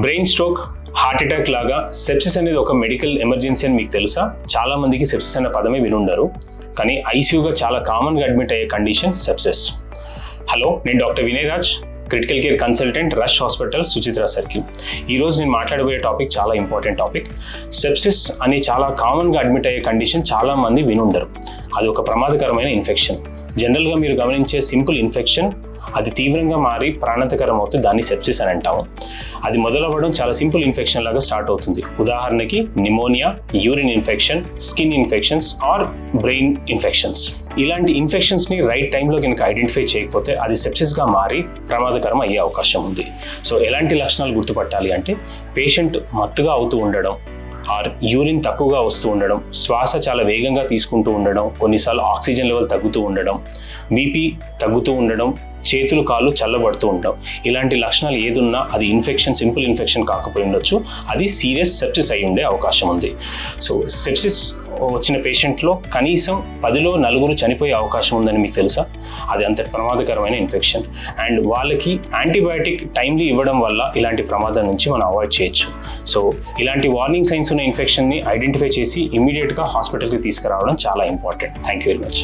Brain stroke, heart attack లాగా sepsis అనేది ఒక మెడికల్ ఎమర్జెన్సీ అని మీకు తెలుసా? చాలా మందికి సెప్సిస్ అనే పదమే వినుండరు, కానీ ఐసీయూగా చాలా కామన్గా అడ్మిట్ అయ్యే కండిషన్ సెప్సిస్. హలో, నేను doctor Vinay Raj, critical care consultant, rush hospital, Suchitra circle. ఈరోజు నేను మాట్లాడబోయే టాపిక్ చాలా ఇంపార్టెంట్ టాపిక్. సెప్సిస్ అని చాలా కామన్గా అడ్మిట్ అయ్యే కండిషన్ చాలా మంది వినుండరు. అది ఒక ప్రమాదకరమైన ఇన్ఫెక్షన్. జనరల్గా మీరు గమనించే సింపుల్ ఇన్ఫెక్షన్ అది తీవ్రంగా మారి ప్రాణాంతకరం అవుతుంది, దాన్ని సెప్సిస్ అని అంటాము. అది మొదలవ్వడం చాలా సింపుల్ ఇన్ఫెక్షన్ లాగా స్టార్ట్ అవుతుంది. ఉదాహరణకి pneumonia, urine infection, skin infections or brain infections. ఇలాంటి ఇన్ఫెక్షన్స్ని రైట్ టైంలో కనుక ఐడెంటిఫై చేయకపోతే అది సెప్సిస్గా మారి ప్రమాదకరం అయ్యే అవకాశం ఉంది. సో ఎలాంటి లక్షణాలు గుర్తుపట్టాలి అంటే, పేషెంట్ మత్తుగా అవుతూ ఉండడం, ఆర్ యూరిన్ తక్కువగా వస్తూ ఉండడం, శ్వాస చాలా వేగంగా తీసుకుంటూ ఉండడం, కొన్నిసార్లు ఆక్సిజన్ లెవెల్ తగ్గుతూ ఉండడం, బీపీ తగ్గుతూ ఉండడం, చేతులు కాళ్ళు చల్లబడుతూ ఉండడం. ఇలాంటి లక్షణాలు ఏదున్నా అది ఇన్ఫెక్షన్, సింపుల్ ఇన్ఫెక్షన్ కాకపోయి ఉండొచ్చు, అది సీరియస్ సెప్సిస్ అయి ఉండే అవకాశం ఉంది. సో సెప్సిస్ వచ్చిన పేషెంట్లో కనీసం 10లో 9 చనిపోయే అవకాశం ఉందని మీకు తెలుసా? అది అంత ప్రమాదకరమైన ఇన్ఫెక్షన్. అండ్ వాళ్ళకి యాంటీబయాటిక్ టైమ్లీ ఇవ్వడం వల్ల ఇలాంటి ప్రమాదం నుంచి మనం అవాయిడ్ చేయొచ్చు. సో ఇలాంటి వార్నింగ్ సైన్స్ ఉన్న ఇన్ఫెక్షన్ని ఐడెంటిఫై చేసి ఇమ్మీడియట్గా హాస్పిటల్కి తీసుకురావడం చాలా important. Thank you very much.